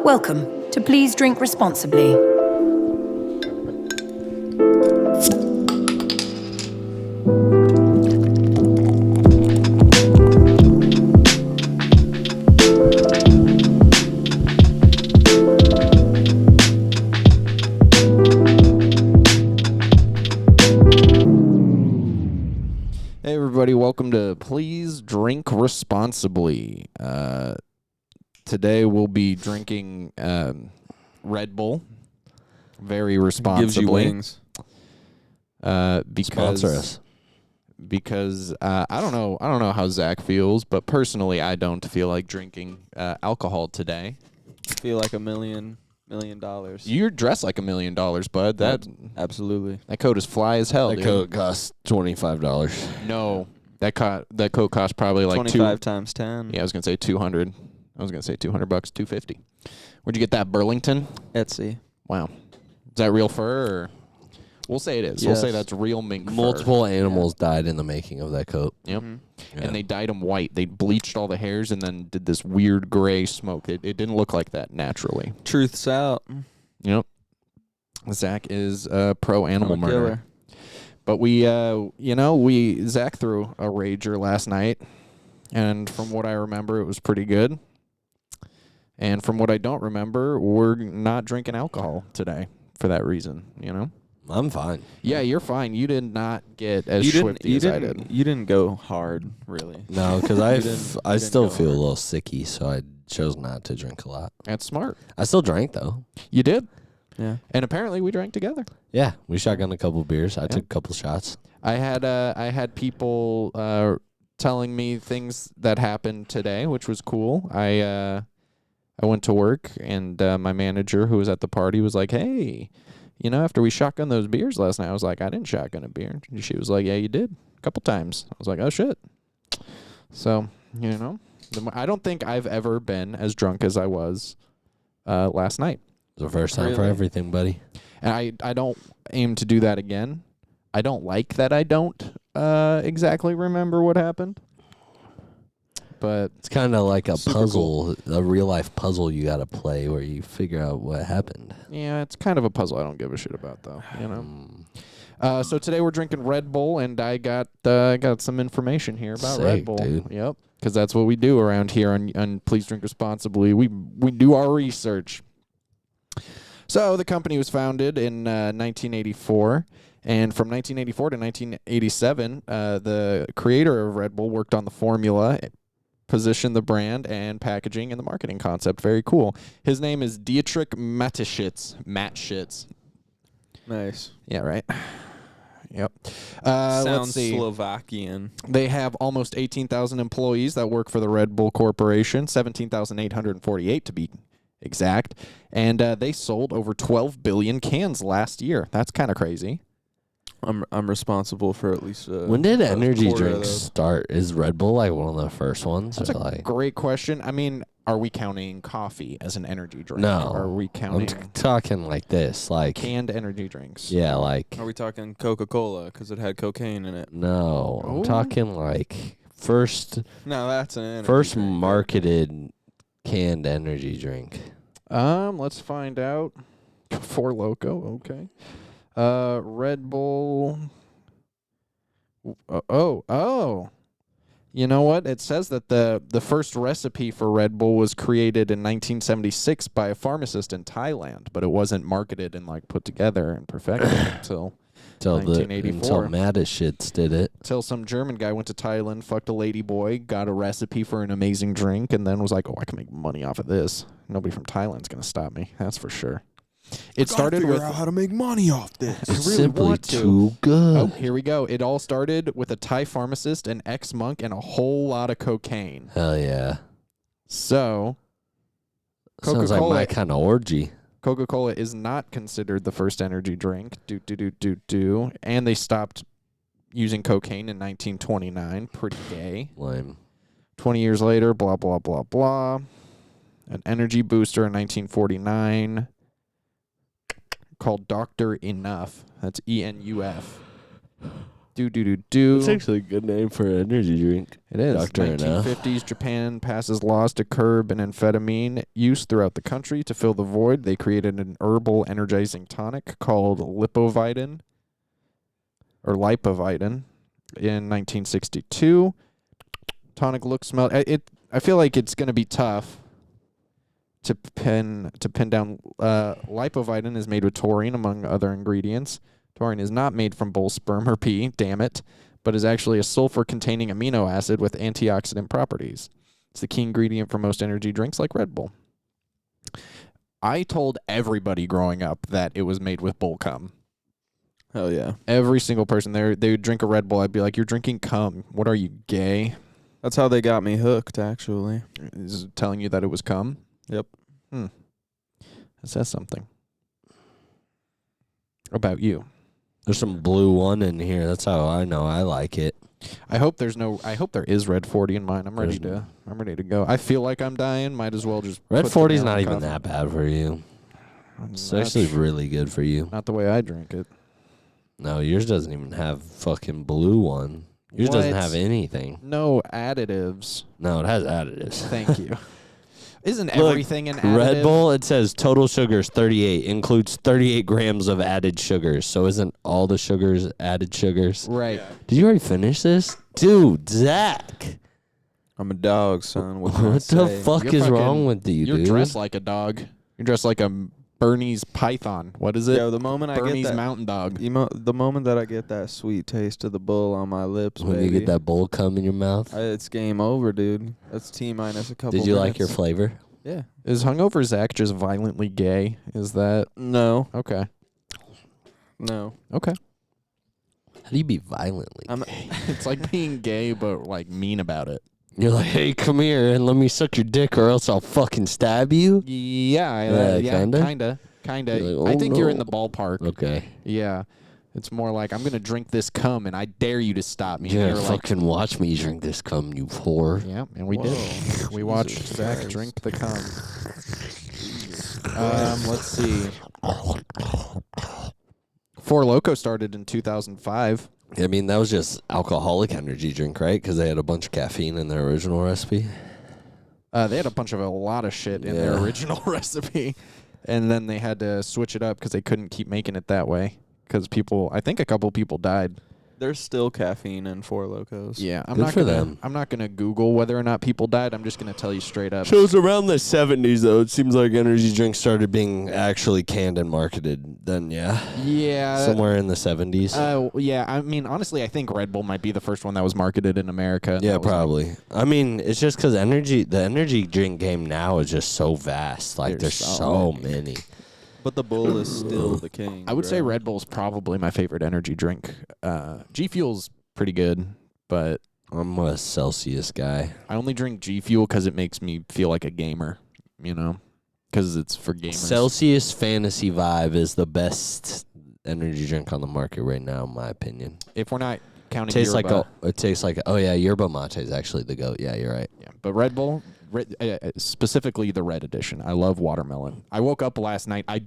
Welcome to Please Drink Responsibly. Hey everybody, welcome to Please Drink Responsibly. Today we'll be drinking Red Bull very responsibly. Gives you wings. Sponsor us. Because I don't know how Zach feels, but personally I don't feel like drinking alcohol today. I feel like $1 million. You're dressed like $1 million, bud. Absolutely. That coat is fly as hell. That dude. coat costs $25. No, that coat cost probably like 25 times 10. Yeah, I was gonna say 200. I was gonna say $200, $250. Where'd you get that? Burlington? Etsy. Wow. Is that real fur? Or? We'll say it is. Yes. We'll say that's real mink fur. Multiple animals died in the making of that coat. Yep. Mm-hmm. Yeah. And they dyed them white. They bleached all the hairs and then did this weird gray smoke. It didn't look like that naturally. Truth's out. Yep. Zach is pro animal I'm a murder. killer. But Zach threw a rager last night, and from what I remember, it was pretty good. And from what I don't remember, we're not drinking alcohol today for that reason, I'm fine. Yeah, you're fine. You did not get as swifty as I did. You didn't go hard, really. No, because I didn't still go feel hard. a little sicky, so I chose not to drink a lot. That's smart. I still drank, though. You did. Yeah. And apparently we drank together. Yeah, we shotgunned a couple beers. I took a couple shots. I had people telling me things that happened today, which was cool. I went to work, and my manager, who was at the party, was like, "Hey, after we shotgunned those beers last night," I was like, "I didn't shotgun a beer." And she was like, "Yeah, you did a couple times." I was like, "Oh shit." So I don't think I've ever been as drunk as I was last night. It was the first time for Really? everything, buddy. And I don't aim to do that again. I don't like that I don't exactly remember what happened. But It's kind of like a Super puzzle, a real-life puzzle you got to play where you figure out what happened. yeah, it's kind of a puzzle I don't give a shit about, though. So today we're drinking Red Bull, and I got some information here about Red Sick, Bull. dude. Yep, because that's what we do around here on Please Drink Responsibly. We do our research. So the company was founded in 1984, and from 1984 to 1987, the creator of Red Bull worked on the formula, positioned the brand and packaging and the marketing concept. Very cool. His name is Dietrich Mateschitz. Nice. Yeah, right. Yep. Sounds let's see. Slovakian. They have almost 18,000 employees that work for the Red Bull Corporation, 17,848 to be exact. And they sold over 12 billion cans last year. That's kind of crazy. I'm responsible for at least When did a energy quarter of drinks those. start? Is Red Bull like one of the first ones? That's or a like great question. I mean, are we counting coffee as an energy drink? No. Or are we I'm counting talking like this, like canned energy drinks? yeah, like Are we talking Coca-Cola because it had cocaine in it? no, Oh. I'm talking like first No, that's an energy first drink. marketed canned energy drink. Let's find out. Four Loko, okay. Red Bull. Oh. You know what? It says that the first recipe for Red Bull was created in 1976 by a pharmacist in Thailand, but it wasn't marketed and put together and perfected until Until 1984. Mateschitz did it. some German guy went to Thailand, fucked a lady boy, got a recipe for an amazing drink, and then was like, "Oh, I can make money off of this. Nobody from Thailand's gonna stop me. That's for sure." It started with how to make money off this. It's really simply want to. too good. Oh, here we go. It all started with a Thai pharmacist, an ex-monk, and a whole lot of cocaine. Hell yeah. So, Sounds like Coca-Cola- my kind of orgy. Coca-Cola is not considered the first energy drink. And they stopped using cocaine in 1929. Pretty gay. Lame. 20 years later, blah, blah, blah, blah. An energy booster in 1949 called Dr. Enough. That's ENUF. It's actually a good name for an energy drink. It is. Dr. Enough. 1950s, Japan passes laws to curb an amphetamine use throughout the country. To fill the void, they created an herbal energizing tonic called lipovidin or lipovidin in 1962. Tonic looks, smell. I feel like it's going to be tough to pin down. Lipovidin is made with taurine, among other ingredients. Taurine is not made from bull sperm or pee, damn it, but is actually a sulfur-containing amino acid with antioxidant properties. It's the key ingredient for most energy drinks like Red Bull. I told everybody growing up that it was made with bull cum. Hell yeah. Every single person there, they would drink a Red Bull. I'd be like, "You're drinking cum. What are you, gay?" That's how they got me hooked, actually. Is it telling you that it was cum? Yep. It says something about you. There's some blue one in here. That's how I know I like it. I hope there is Red 40 in mine. I'm ready to go. I feel like I'm dying. Might as well just Red put 40 is the nail not in the even coffin. that bad for you. It's That's actually really good for you. not the way I drink it. No, yours doesn't even have fucking blue one. Yours doesn't What? have anything. No additives. No, it has additives. Thank you. Isn't Look, everything an additive? Red Bull, it says total sugars 38, includes 38 grams of added sugars. So isn't all the sugars added sugars? Right. Did you already finish this? Dude, Zach. I'm a dog, son. What, What the fuck You're is fucking- wrong with you, You're dude? dressed like a dog. You're dressed like a Bernese python. What is it? Yo, the moment I Bernese get that, mountain dog. the moment that I get that sweet taste of the bull on my lips, When baby, you get that bull cum in your mouth. it's game over, dude. That's T minus a couple. Did you like your minutes. flavor? Yeah. Is hungover Zach just violently gay? Is that No. okay? No. Okay. How do you be violently? It's like being gay, but like mean about it. You're like, hey, come here and let me suck your dick or else I'll fucking stab you? Yeah, kinda? kinda. You're like, I "Oh, think you're in no." the ballpark. Okay. Yeah, it's more like I'm gonna drink this cum, and I dare you to stop me. You're And gonna you're like, fucking watch me drink this cum, you whore. yeah, and we Whoa. did. We watched Jesus Zach Christ. drink the cum. Let's see. Four Loko started in 2005. I mean, that was just alcoholic energy drink, right? Because they had a bunch of caffeine in their original recipe. They had a lot of shit in their Yeah. original recipe, and then they had to switch it up because they couldn't keep making it that way. Because I think a couple people died. There's still caffeine in Four Locos. Yeah, Good for them. I'm not gonna Google whether or not people died. I'm just gonna tell you straight up. So it was around the 70s, though. It seems like energy drinks started being actually canned and marketed. Then, yeah. Yeah. Somewhere in the 70s. Yeah. I mean, honestly, I think Red Bull might be the first one that was marketed in America. Yeah, That was like- probably. I mean, it's just because the energy drink game now is just so vast. Like, There's there's so so many. But the bull is still the king. I would say bro. Red Bull's probably my favorite energy drink. G Fuel's pretty good, but I'm a Celsius guy. I only drink G Fuel because it makes me feel like a gamer, because it's for gamers. Celsius Fantasy Vibe is the best energy drink on the market right now, in my opinion. If we're not counting Tastes like yerba. it tastes like oh yeah, yerba mate is actually the goat. Yeah, you're right. Yeah, but Red Bull, specifically the red edition. I love watermelon. I woke up last night. I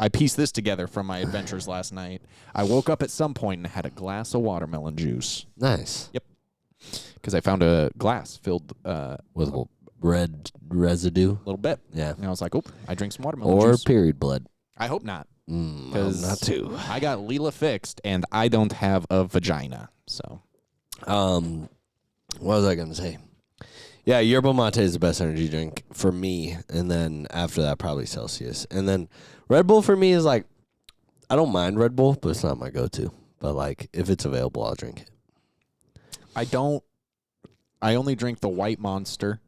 pieced this together from my adventures last night. I woke up at some point and had a glass of watermelon juice Nice. because I found a glass filled With red residue. a little bit. Yeah. And I was like, oh, I drink some watermelon Or juice. period blood. I hope not. Not too. I got Leela fixed and I don't have a vagina. So What was I gonna say? Yeah, yerba mate is the best energy drink for me, and then after that probably Celsius, and then Red Bull for me is like I don't mind Red Bull, but it's not my go-to. But like if it's available, I'll drink it. I only drink the white Monster.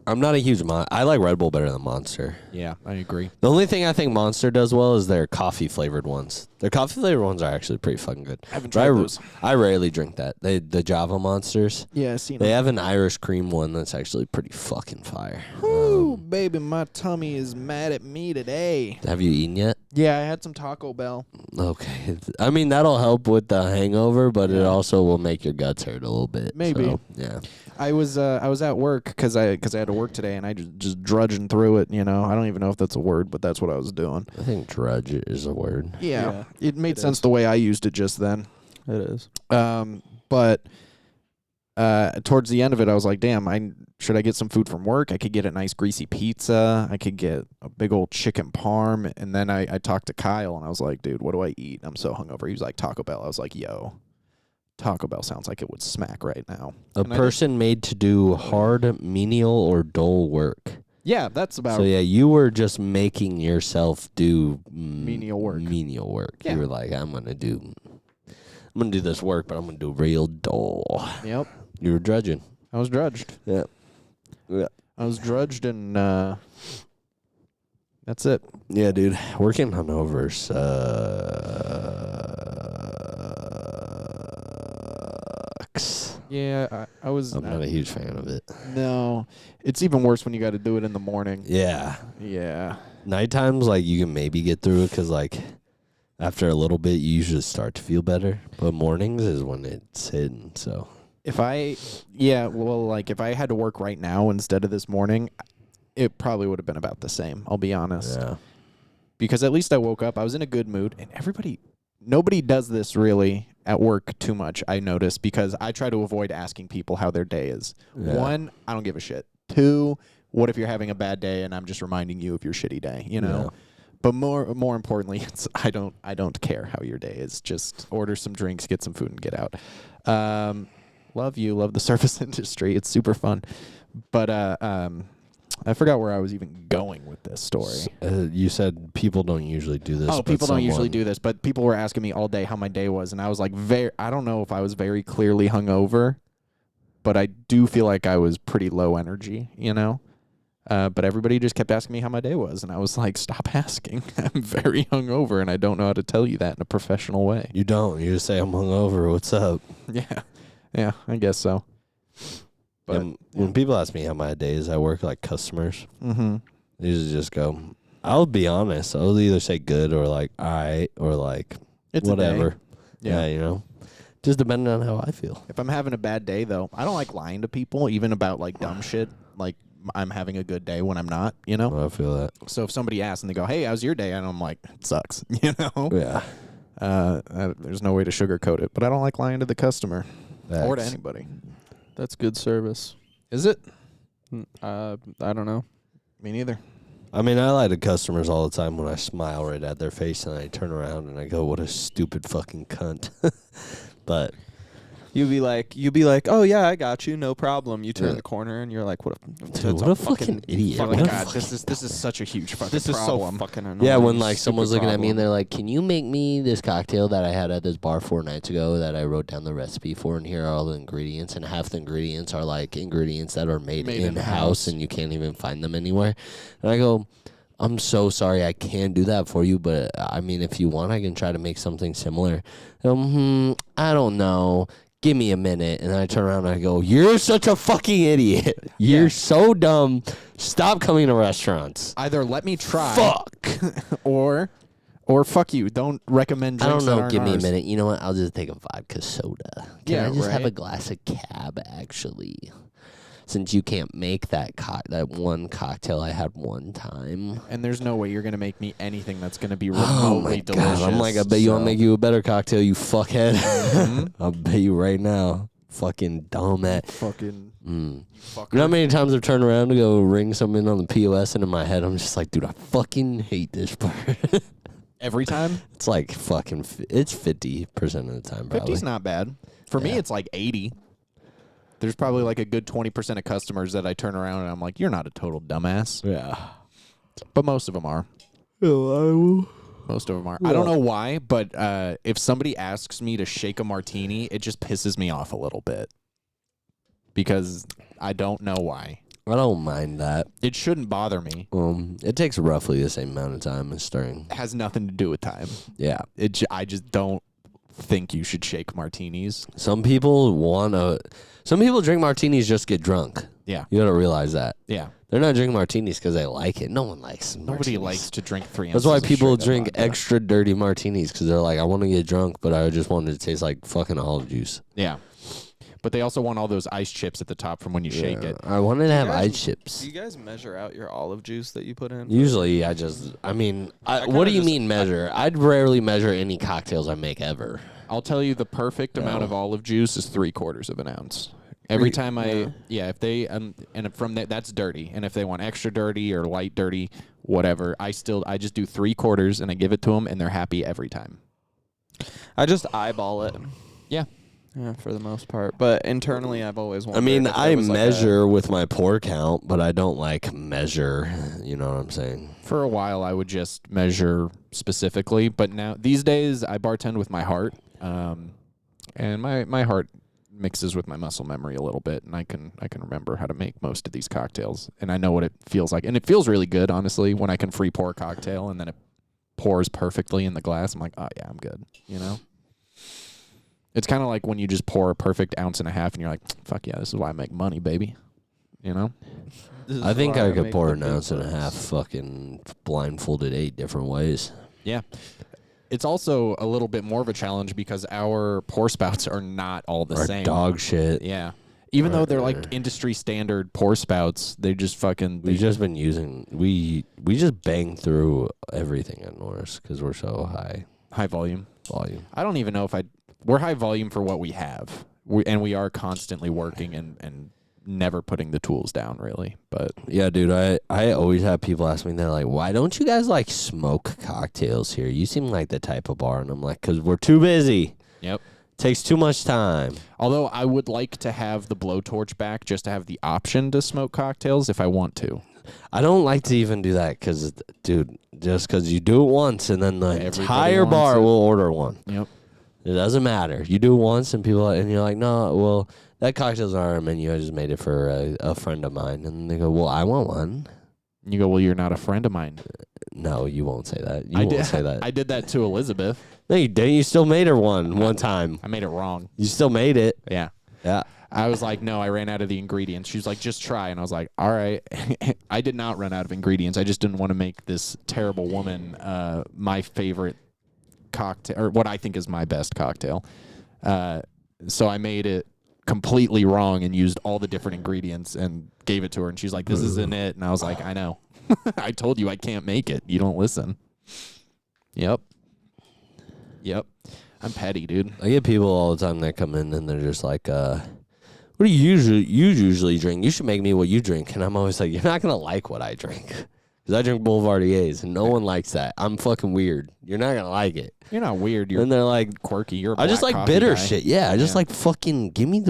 I'm not a huge I like Red Bull better than Monster. Yeah, I agree. The only thing I think Monster does well is their coffee flavored ones. Their coffee flavored ones are actually pretty fucking good. I haven't But tried those. I rarely drink that. The Java Monsters. Yeah, I've seen They have an Irish cream one that's actually pretty fucking fire. Ooh, baby, my tummy is mad at me today. Have you eaten yet? Yeah, I had some Taco Bell. Okay. I mean, that'll help with the hangover, but it also will make your guts hurt a little bit. Maybe. So, yeah. I was at work because I had to work today, and I just drudging through it. I don't even know if that's a word, but that's what I was doing. I think drudge is a word. Yeah, Yeah, it made it sense is. the way I used it just then. It is. But towards the end of it, I was like, damn, should I get some food from work? I could get a nice greasy pizza. I could get a big old chicken parm. And then I talked to Kyle, and I was like, dude, what do I eat? I'm so hungover. He was like, Taco Bell. I was like, yo, Taco Bell sounds like it would smack right now. A person made to do hard, menial, or dull work. Yeah, that's about. So, yeah, you were just making yourself do Menial work. Menial work. Yeah. You were like, I'm going to do this work, but I'm going to do real dull. Yep. You were drudging. I was drudged. Yeah. Yeah. I was drudged, and that's it. Yeah, dude. Working hungover sucks. Yeah, I was. I'm not a huge fan of it. No, it's even worse when you got to do it in the morning. Yeah. Yeah. Nighttimes, like, you can maybe get through it because, like, after a little bit, you usually start to feel better. But mornings is when it's hidden, so. If I had to work right now instead of this morning, it probably would have been about the same. I'll be honest. Yeah. Because at least I woke up. I was in a good mood, and nobody does this really at work too much, I notice, because I try to avoid asking people how their day is. Yeah. 1, I don't give a shit. 2, what if you're having a bad day and I'm just reminding you of your shitty day, you know? Yeah. But more importantly, it's I don't care how your day is. Just order some drinks, get some food, and get out. Love the service industry. It's super fun. But I forgot where I was even going with this story. You said people don't usually do this. Oh, people don't usually do this, but people were asking me all day how my day was, and I was like, I don't know if I was very clearly hungover, but I do feel like I was pretty low energy, you know? But everybody just kept asking me how my day was, and I was like, stop asking. I'm very hungover, and I don't know how to tell you that in a professional way. You don't. You just say, I'm hungover. What's up? Yeah, I guess so. But when people ask me how my day is, I work like customers. Mm-hmm. They usually just go, I'll be honest. I'll either say good or like, all right, or like, It's whatever. a day. Yeah, you know? Just depending on how I feel. If I'm having a bad day, though, I don't like lying to people, even about like dumb shit. Like, I'm having a good day when I'm not, you know? I feel that. So if somebody asks and they go, hey, how's your day? And I'm like, it sucks, you know? Yeah. There's no way to sugarcoat it, but I don't like lying to the customer or to Facts. anybody. That's good service. Is it? I don't know. Me neither. I mean, I lie to customers all the time when I smile right at their face and I turn around and I go, what a stupid fucking cunt. But You'd be like, oh yeah, I got you, no problem. You turn the corner and you're like, what a fucking idiot. Oh What my a God, this is such a huge fucking this is problem. so fucking annoying. yeah, when like Stupid someone's looking at me and problem. they're like, can you make me this cocktail that I had at this bar 4 nights ago that I wrote down the recipe for, and here are all the ingredients, and half the ingredients are like ingredients that are made in-house and you can't even find them anywhere. And I go, I'm so sorry, I can't do that for you, but I mean, if you want, I can try to make something similar. I don't know. Give me a minute. And then I turn around and I go, you're such a fucking idiot. You're so dumb. Stop coming to restaurants. Either let me try, Fuck. or fuck you. Don't recommend I drinks don't that know. aren't Give me a ours. minute. You know what? I'll just take a vodka soda. Can Yeah, I just have a right. glass of cab, actually? Since you can't make that one cocktail I had one time. And there's no way you're going to make me anything that's going to be Oh remotely my delicious. God. I'm like, I bet you I'll so- make you a better cocktail, you fuckhead. Mhm. I'll bet you right now. Fucking dumb at. Fucking You fucker. know how many times I've turned around to go ring something on the POS, and in my head I'm just like, dude, I fucking hate this part. Every time? It's like fucking, it's 50% of the time, probably. 50's not bad. For me, Yeah. it's like 80. There's probably like a good 20% of customers that I turn around and I'm like, you're not a total dumbass. Yeah. But most of them are. Most of them are. I don't know why, but if somebody asks me to shake a martini, it just pisses me off a little bit. Because I don't know why. I don't mind that. It shouldn't bother me. It takes roughly the same amount of time as stirring. It has nothing to do with time. Yeah. I just don't think you should shake martinis. Some people drink martinis just to get drunk. Yeah. You gotta realize that. Yeah. They're not drinking martinis because they like it. No one likes Nobody martinis. likes to drink 3 That's ounces why of people straight-up drink vodka. extra dirty martinis, because they're like, I want to get drunk, but I just want it to taste like fucking olive juice. Yeah. But they also want all those ice chips at the top from when you shake it. I wanted to have guys- ice chips. Do you guys measure out your olive juice that you put in? Usually, what kinda do you just- mean measure? I'd rarely measure any cocktails I make ever. I'll tell you the perfect amount of olive juice is 3/4 of an ounce. Every time if they and from that's dirty, and if they want extra dirty or light dirty, whatever, I just do 3/4 and I give it to them, and they're happy every time. I just eyeball it. Yeah. Yeah, for the most part. But internally, I've always wanted. I mean, I measure with my pour count, but I don't like measure. You know what I'm saying? For a while, I would just measure specifically, but now these days I bartend with my heart, and my heart mixes with my muscle memory a little bit, and I can remember how to make most of these cocktails, and I know what it feels like, and it feels really good, honestly, when I can free pour a cocktail and then it pours perfectly in the glass. I'm like, oh yeah, I'm good. You know. It's kind of like when you just pour a perfect 1.5 ounces, and you're like, fuck yeah, this is why I make money, baby. You know? I think I could pour 1.5 ounces fucking blindfolded 8 different ways. Yeah. It's also a little bit more of a challenge because our pour spouts are not all the same. Dog shit. Yeah. Even though they're like industry standard pour spouts, they just fucking... We've just been using... We just bang through everything at Norris because we're so high. High volume. I don't even know if we're high volume for what we have. We are constantly working and never putting the tools down, really. But yeah, dude, I always have people ask me, they're like, why don't you guys like smoke cocktails here? You seem like the type of bar. And I'm like, because we're too busy. Yep. Takes too much time. Although I would like to have the blowtorch back just to have the option to smoke cocktails if I want to. I don't like to even do that because, dude, just because you do it once and then the entire bar will order one. Yep. It doesn't matter. You do it once and you're like, no, well, that cocktail's on our menu. I just made it for a friend of mine. And they go, well, I want one. You go, well, you're not a friend of mine. No, you won't say that. You won't say that. I did that to Elizabeth. No, you didn't. You still made her one time. I made it wrong. You still made it. Yeah. Yeah. I was like, no, I ran out of the ingredients. She was like, just try. And I was like, all right. I did not run out of ingredients. I just didn't want to make this terrible woman my favorite cocktail, or what I think is my best cocktail. So I made it completely wrong and used all the different ingredients and gave it to her. And she's like, this isn't it. And I was like, I know. I told you I can't make it. You don't listen. Yep. I'm petty, dude. I get people all the time that come in and they're just like, what do you usually drink? You should make me what you drink. And I'm always like, you're not going to like what I drink. Because I drink Boulevardiers, and no one likes that. I'm fucking weird. You're not going to like it. You're not weird. You're and they're like quirky. You're a I just black like coffee bitter guy. shit. Yeah, I just like fucking give me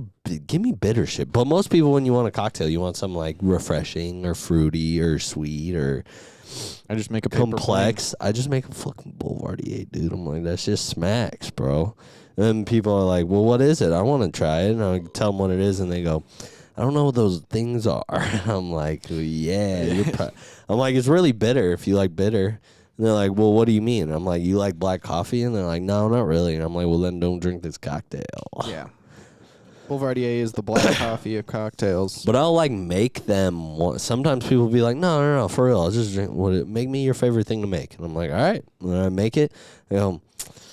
bitter shit. But most people, when you want a cocktail, you want something like refreshing or fruity or sweet or I just make a paper complex. plane. I just make a fucking Boulevardier, dude. I'm like, that's just smacks, bro. And then people are like, well, what is it? I want to try it. And I tell them what it is, and they go, I don't know what those things are. I'm like, well, yeah. I'm like, it's really bitter if you like bitter. And they're like, well, what do you mean? I'm like, you like black coffee? And they're like, no, not really. And I'm like, well, then don't drink this cocktail. Yeah. Boulevardier is the black coffee of cocktails. But I'll like make them. Sometimes people will be like, no, for real. I'll just drink. Make me your favorite thing to make. And I'm like, all right. When I make it, I go,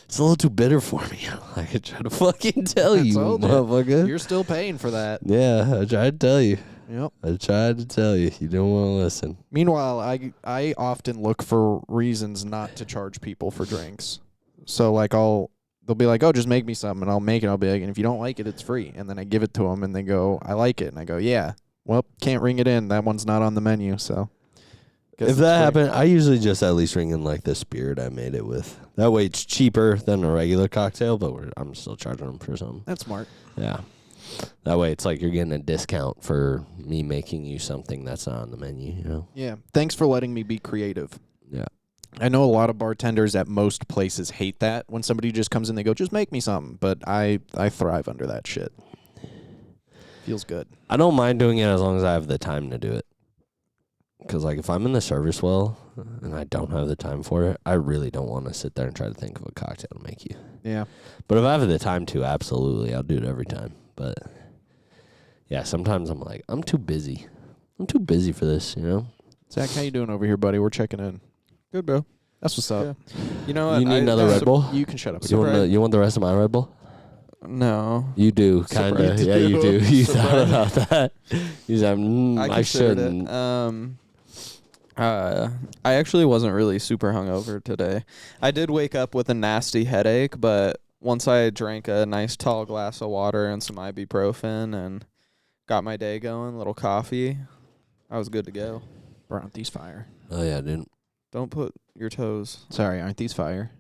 it's a little too bitter for me. I could try to fucking tell you, motherfucker. You're still paying for that. Yeah, I tried to tell you. Yep. I tried to tell you. You don't want to listen. Meanwhile, I often look for reasons not to charge people for drinks. So like they'll be like, oh, just make me something, and I'll make it. I'll be like, and if you don't like it, it's free. And then I give it to them, and they go, I like it. And I go, yeah. Well, can't ring it in. That one's not on the menu, so. If that happened, I usually just at least ring in like the spirit I made it with. That way it's cheaper than a regular cocktail, but I'm still charging them for something. That's smart. Yeah. That way it's like you're getting a discount for me making you something that's not on the menu, you know? Yeah. Thanks for letting me be creative. Yeah. I know a lot of bartenders at most places hate that when somebody just comes in, they go, just make me something. But I thrive under that shit. Feels good. I don't mind doing it as long as I have the time to do it. Because, like, if I'm in the service well and I don't have the time for it, I really don't want to sit there and try to think of a cocktail to make you. Yeah. But if I have the time to, absolutely, I'll do it every time. But, yeah, sometimes I'm like, I'm too busy. I'm too busy for this, you know? Zach, how you doing over here, buddy? We're checking in. Good, bro. That's what's up. Yeah. You know what? You need another Red Bull? You can shut up. You want the rest of my Red Bull? No. You do, kind of. Yeah, you do. You thought about that. He's like, I shouldn't. I actually wasn't really super hungover today. I did wake up with a nasty headache, but once I drank a nice tall glass of water and some ibuprofen and got my day going, little coffee, I was good to go. Bro, aren't these fire? Oh yeah, dude. Don't put your toes. Sorry, aren't these fire?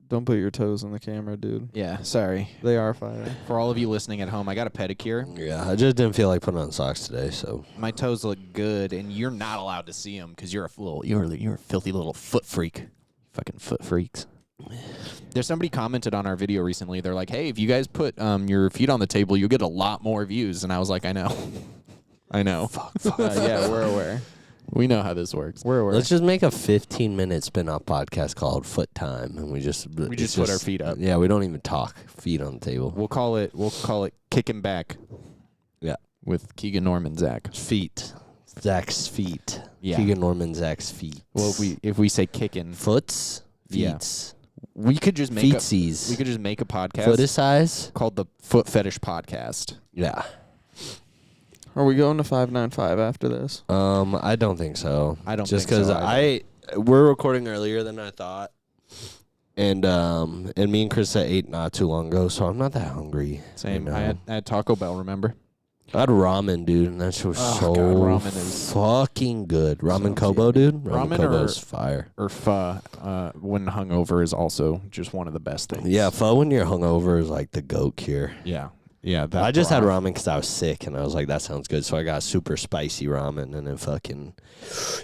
Don't put your toes in the camera, dude. Yeah, sorry. They are fire. For all of you listening at home, I got a pedicure. Yeah, I just didn't feel like putting on socks today, so. My toes look good, and you're not allowed to see them because you're a filthy little foot freak. Fucking foot freaks. There's somebody commented on our video recently. They're like, "Hey, if you guys put your feet on the table, you'll get a lot more views." And I was like, "I know, I know. Yeah, we're aware. We know how this works. We're aware. Let's just make a 15-minute spin-off podcast called Foot Time, and we just put our feet up. Yeah, we don't even talk. Feet on the table. We'll call it Kicking Back. Yeah, with Keegan Norman, Zach. Feet. Zach's feet. Yeah. Keegan Norman, Zach's feet. Well, if we say kicking, foots, Yeah. feets, we could just make feetsies. we could just make a podcast Footicize. called the Foot Fetish Podcast. Yeah. Are we going to 595 after this? I don't think so. I don't just think because so we're recording earlier than I thought, and me and Chris ate not too long ago, so I'm not that hungry. Same. right I now. had Taco Bell. Remember? I had ramen, dude, and that shit was so God, ramen is fucking good. Ramen so Kobo, dude. Ramen Kobo's fire. Or pho when hungover is also just one of the best things. Yeah, pho when you're hungover is like the goat cure. Yeah. Yeah. That I just had broth. ramen because I was sick, and I was like, that sounds good. So I got super spicy ramen, and then fucking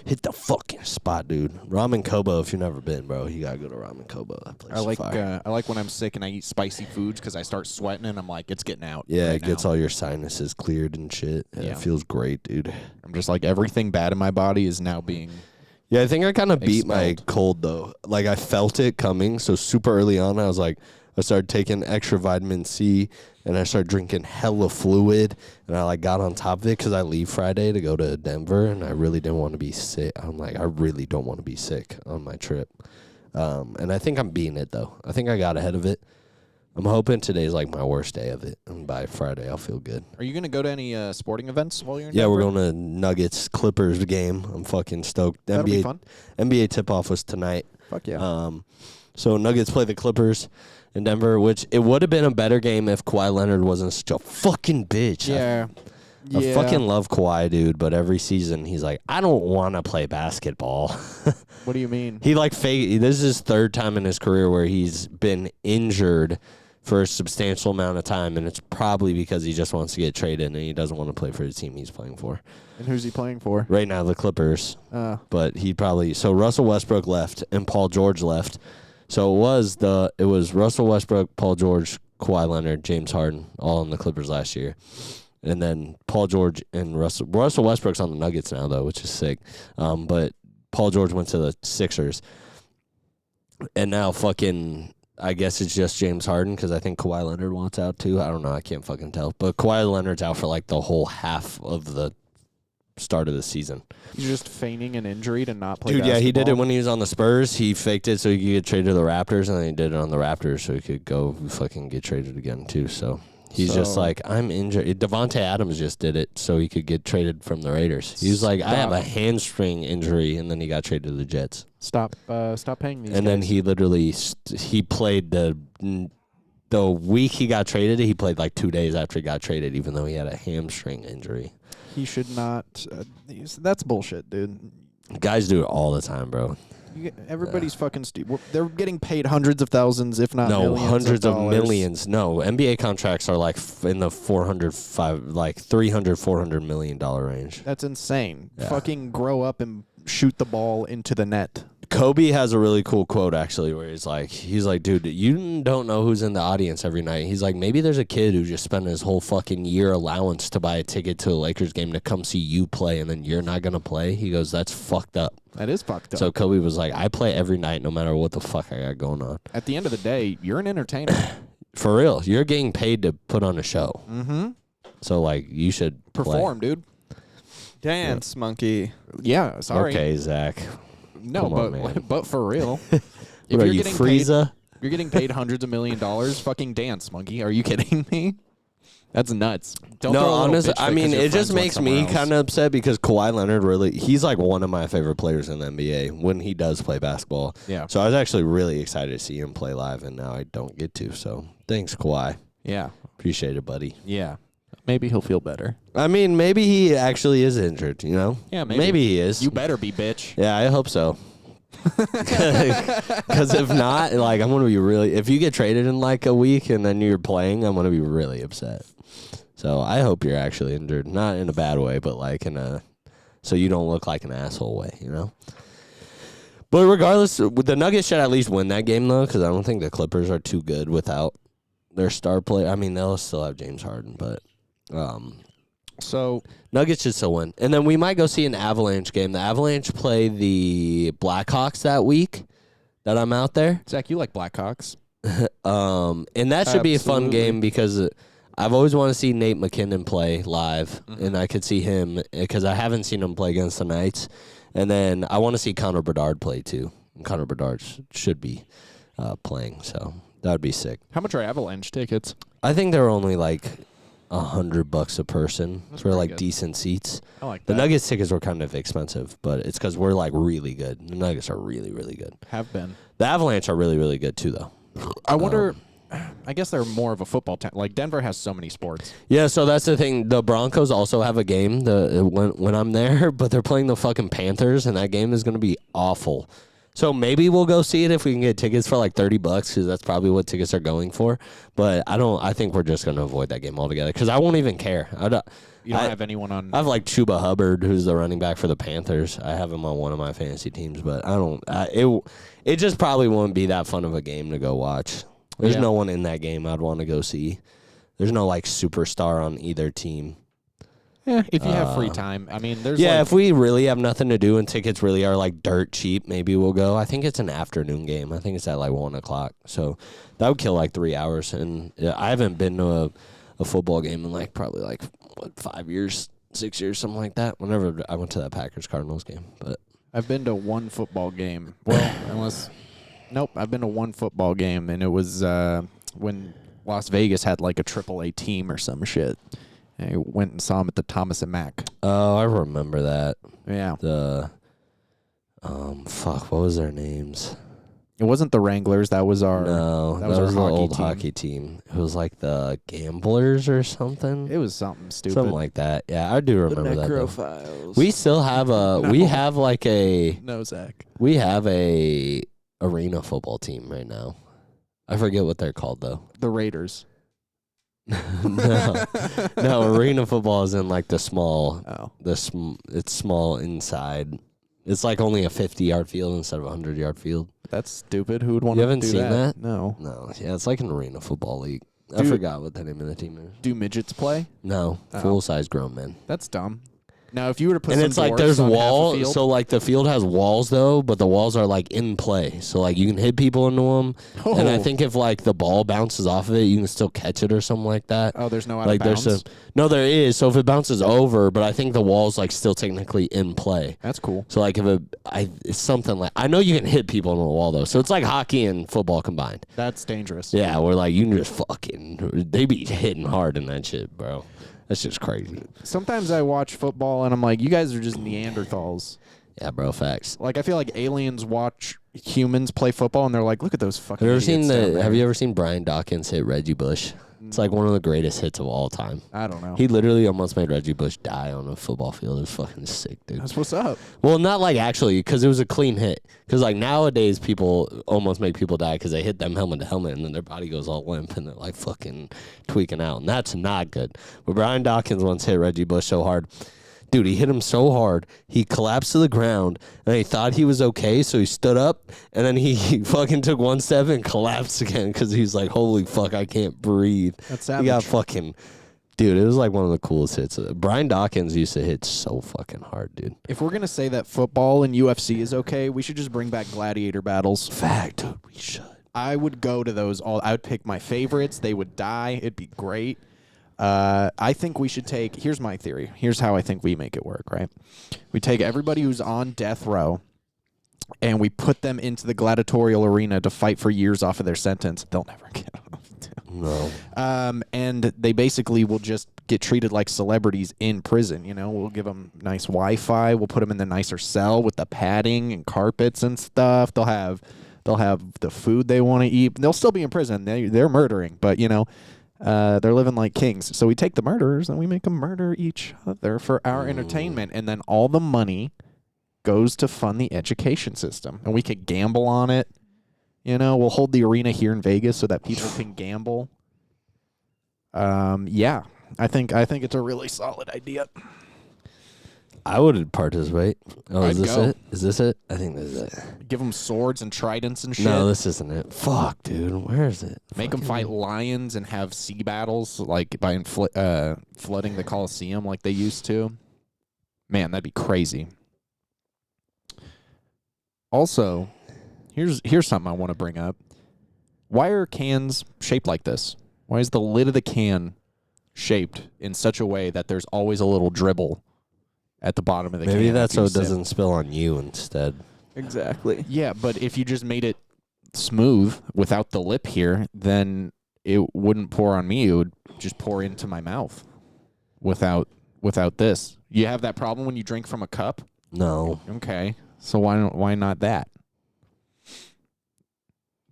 hit the fucking spot, dude. Ramen Kobo, if you've never been, bro, you gotta go to Ramen Kobo. That place is fire. I like when I'm sick and I eat spicy foods because I start sweating and I'm like, it's getting out. Yeah, right it gets now. all your sinuses cleared and shit. Yeah, Yeah. It feels great, dude. I'm just like, everything bad in my body is now being. Yeah, I think I kind of beat my Expelled. cold, though. Like, I felt it coming, so super early on, I was like, I started taking extra vitamin C, and I started drinking hella fluid, and I, like, got on top of it because I leave Friday to go to Denver, and I really didn't want to be sick. I'm like, I really don't want to be sick on my trip. And I think I'm beating it, though. I think I got ahead of it. I'm hoping today's, like, my worst day of it, and by Friday, I'll feel good. Are you going to go to any sporting events while you're in Yeah, Denver? we're going to Nuggets Clippers game. I'm fucking stoked. That'll be fun. NBA tip-off was tonight. Fuck yeah. So Nuggets play the Clippers in Denver, which it would have been a better game if Kawhi Leonard wasn't such a fucking bitch. I fucking love Kawhi, dude, but every season he's like, I don't want to play basketball. What do you mean? He like this is his third time in his career where he's been injured for a substantial amount of time, and it's probably because he just wants to get traded and he doesn't want to play for the team he's playing for. And who's he playing for? Right now, the Clippers. But he probably Russell Westbrook left and Paul George left. So it was Russell Westbrook, Paul George, Kawhi Leonard, James Harden, all in the Clippers last year. And then Paul George and Russell Westbrook's on the Nuggets now, though, which is sick. But Paul George went to the Sixers. And now fucking, I guess it's just James Harden because I think Kawhi Leonard wants out too. I don't know. I can't fucking tell. But Kawhi Leonard's out for like the whole half of the start of the season. He's just feigning an injury to not play Dude, yeah, he did it basketball? when he was on the Spurs. He faked it so he could get traded to the Raptors, and then he did it on the Raptors so he could go fucking get traded again too. So he's just So- like, I'm injured. Devontae Adams just did it so he could get traded from the Raiders. He was like, I have a hamstring injury, and then he got traded to the Jets. Stop paying these And then guys. he literally he played the week he got traded. He played like 2 days after he got traded, even though he had a hamstring injury. He should not. That's bullshit, dude. Guys do it all the time, bro. Everybody's fucking stupid. They're getting paid hundreds of thousands, if not No, millions hundreds of dollars. millions. No, NBA contracts are like in the 300-400 million dollar range. That's insane. Yeah. Fucking grow up and shoot the ball into the net. Kobe has a really cool quote actually where he's like, dude, you don't know who's in the audience every night. He's like, maybe there's a kid who just spent his whole fucking year allowance to buy a ticket to a Lakers game to come see you play, and then you're not gonna play. He goes, that's fucked up. That is fucked up. So Kobe was like, I play every night no matter what the fuck I got going on. At the end of the day, you're an entertainer. For real, you're getting paid to put on a show. Mm-hmm. So like, you should Perform, dude. Dance, monkey. Yeah, sorry. Okay, Zach. No, Come on, man. but for real. What are you, Frieza? You're getting paid hundreds of $1 million. Fucking dance, monkey. Are you kidding me? That's nuts. Don't No, throw a little honestly, bitch I fit 'cause mean, your it just friends went makes me somewhere else. kind of upset because Kawhi Leonard he's like one of my favorite players in the NBA when he does play basketball. Yeah. So I was actually really excited to see him play live, and now I don't get to. So thanks, Kawhi. Yeah. Appreciate it, buddy. Yeah. Maybe he'll feel better. I mean, maybe he actually is injured, you know? Yeah, Maybe he is. You better be, bitch. Yeah, I hope so. Because if not, like, I'm going to be really... If you get traded in, like, a week and then you're playing, I'm going to be really upset. So I hope you're actually injured. Not in a bad way, but, like, in a... So you don't look like an asshole way, you know? But regardless, the Nuggets should at least win that game, though, because I don't think the Clippers are too good without their star player. I mean, they'll still have James Harden, but... So Nuggets should still win. And then we might go see an Avalanche game. The Avalanche play the Blackhawks that week that I'm out there. Zach, you like Blackhawks? And that should be a fun Absolutely. game because I've always wanted to see Nate McKinnon play live, and I could see him because I haven't seen him play against the Knights. And then I want to see Connor Bedard play too. And Connor Bedard should be playing, so that would be sick. How much are Avalanche tickets? I think they're only like $100 a person for pretty like good. decent seats. I like The that. Nuggets tickets were kind of expensive, but it's because we're like really good. The Nuggets are really, really good. Have been. The Avalanche are really, really good too, though. I wonder. I guess they're more of a football town. Like Denver has so many sports. Yeah, so that's the thing. The Broncos also have a game when I'm there, but they're playing the fucking Panthers, and that game is going to be awful. So maybe we'll go see it if we can get tickets for like $30 because that's probably what tickets are going for. But I think we're just going to avoid that game altogether because I won't even care. You don't have anyone on. I have like Chuba Hubbard, who's the running back for the Panthers. I have him on one of my fantasy teams, but it just probably won't be that fun of a game to go watch. There's Yeah. no one in that game I'd want to go see. There's no like superstar on either team. If you have free time, I mean, there's Yeah, like, if we really have nothing to do and tickets really are like dirt cheap, maybe we'll go. I think it's an afternoon game. I think it's at like 1 o'clock. So that would kill like 3 hours. And I haven't been to a football game in like probably like 5 years, 6 years, something like that. Whenever I went to that Packers Cardinals game, but I've been to one football game. Well, nope, I've been to one football game, and it was when Las Vegas had like a AAA team or some shit. I went and saw him at the Thomas and Mack. oh, I remember that. Yeah, The what was their names? it wasn't the Wranglers. That was our. No, that was our was the hockey old team. hockey team. It was like the Gamblers or something. It was something stupid. Something like that. Yeah, I do remember that. though. Necrophiles. We still have we have like no, Zach. we have a arena football team right now. I forget what they're called though. The Raiders. No, arena football is in like the small, Oh, it's small inside. It's like only a 50-yard field instead of a 100-yard field. that's stupid. Who would want You to haven't do seen that? No. No, yeah, it's like an arena football league. I Dude. forgot what the name of the team is. Do midgets play? No, Oh. full-size grown men. That's dumb. Now, if you were to put And some it's like dwarfs there's on half a walls, field- so like the field has walls though, but the walls are like in play. So like you can hit people into them, and I Oh. think if like the ball bounces off of it, you can still catch it or something like that. Oh, there's no out Like of bounds. there's no, there is. So if it bounces over, but I think the wall's like still technically in play. That's cool. So like if it's something like I know you can hit people into the wall though. So it's like hockey and football combined. That's dangerous. Yeah, where like you can just they be hitting hard in that shit, bro. That's just crazy. Sometimes I watch football and I'm like, you guys are just Neanderthals. Yeah, bro. Facts. Like, I feel like aliens watch humans play football and they're like, look at those fucking Have you ever idiots seen down there. Have you ever seen Brian Dawkins hit Reggie Bush? It's like one of the greatest hits of all time. I don't know. He literally almost made Reggie Bush die on a football field. It was fucking sick, dude. That's what's up. Well, not like actually, because it was a clean hit. Because like nowadays, people almost make people die because they hit them helmet to helmet and then their body goes all limp and they're like fucking tweaking out. And that's not good. But Brian Dawkins once hit Reggie Bush so hard. Dude, he hit him so hard, he collapsed to the ground, and he thought he was okay, so he stood up, and then he fucking took one step and collapsed again because he was like, holy fuck, I can't breathe. That's He savage. got fucking... Dude, it was like one of the coolest hits. Brian Dawkins used to hit so fucking hard, dude. If we're going to say that football and UFC is okay, we should just bring back gladiator battles. Fact, dude, we should. I would go to those all. I would pick my favorites. They would die. It'd be great. I think we should take. Here's my theory. Here's how I think we make it work. Right? We take everybody who's on death row, and we put them into the gladiatorial arena to fight for years off of their sentence. They'll never get off. No. And they basically will just get treated like celebrities in prison. You know, we'll give them nice Wi-Fi. We'll put them in the nicer cell with the padding and carpets and stuff. They'll have the food they want to eat. They'll still be in prison. They're murdering, but you know, they're living like kings. So we take the murderers and we make them murder each other for our entertainment, and then all the money goes to fund the education system, and we could gamble on it. You know, we'll hold the arena here in Vegas so that people can gamble. Yeah, I think it's a really solid idea. I would participate. Oh, I'd is this go. it? Is this it? I think this is it. Give them swords and tridents and shit. No, this isn't it. Fuck, dude. Where is it? Make them fight lions and have sea battles like by flooding the Coliseum like they used to. Man, that'd be crazy. Also, here's something I want to bring up. Why are cans shaped like this? Why is the lid of the can shaped in such a way that there's always a little dribble at the bottom of the can? Maybe that's so after you it sip? doesn't spill on you instead. Exactly. Yeah, but if you just made it smooth without the lip here, then it wouldn't pour on me. It would just pour into my mouth without this. You have that problem when you drink from a cup? No. Okay. So why not that?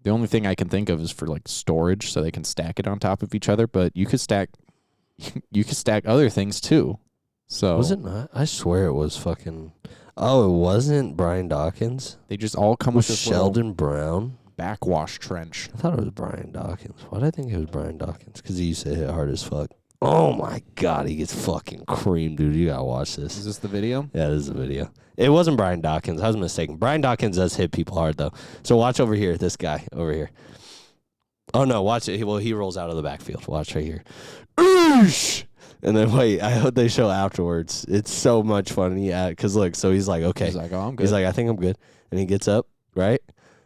The only thing I can think of is for like storage so they can stack it on top of each other, but you could stack other things too. So Was it not? I swear it was fucking. Oh, it wasn't Brian Dawkins? they just all come Was with this little Sheldon Brown? backwash trench. I thought it was Brian Dawkins. Why did I think it was Brian Dawkins? Because he used to hit hard as fuck. Oh my God, he gets fucking creamed, dude. You gotta watch this. Is this the video? Yeah, this is a video. It wasn't Brian Dawkins. I was mistaken. Brian Dawkins does hit people hard, though. So watch over here. This guy over here. Oh, no. Watch it. Well, he rolls out of the backfield. Watch right here. Oosh! And then, wait. I hope they show afterwards. It's so much fun. Yeah, because, look. So he's like, okay. He's like, oh, I'm good. He's like, I think I'm good. And he gets up, right?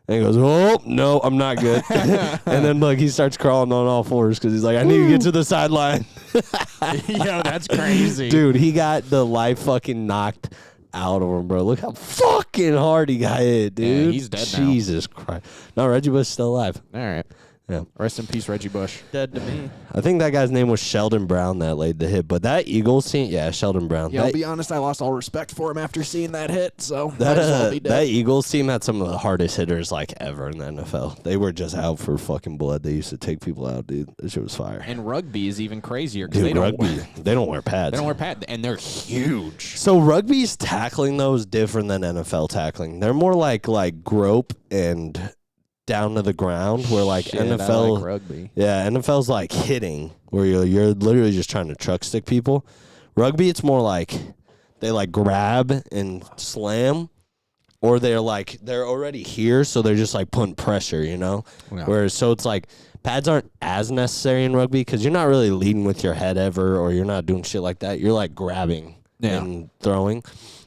And he goes, oh, no, I'm not good. And then, look, he starts crawling on all fours because he's like, I need to get to the sideline. Yo, that's crazy. Dude, he got the life fucking knocked out of him, bro. Look how fucking hard he got hit, dude. Yeah, he's dead now. Jesus Christ. No, Reggie Bush is still alive. All right. Yeah. Rest in peace, Reggie Bush. Dead to me. I think that guy's name was Sheldon Brown that laid the hit. But that Eagles team, yeah, Sheldon Brown. Yeah, that, I'll be honest, I lost all respect for him after seeing that hit, so that, might as well be dead. that Eagles team had some of the hardest hitters like ever in the NFL. They were just out for fucking blood. They used to take people out, dude. That shit was fire. And rugby is even crazier because Dude, they don't rugby, they don't wear pads. they don't wear pads, and they're huge. So rugby's tackling though is different than NFL tackling. They're more like grope and down to the ground, where like Shit, I NFL like rugby. Yeah, NFL's like hitting, where you're literally just trying to truck stick people. Rugby, it's more like they like grab and slam, or they're already here, so they're just like putting pressure, you know? Yeah. Whereas, so it's like pads aren't as necessary in rugby because you're not really leading with your head ever, or you're not doing shit like that. You're like grabbing and throwing.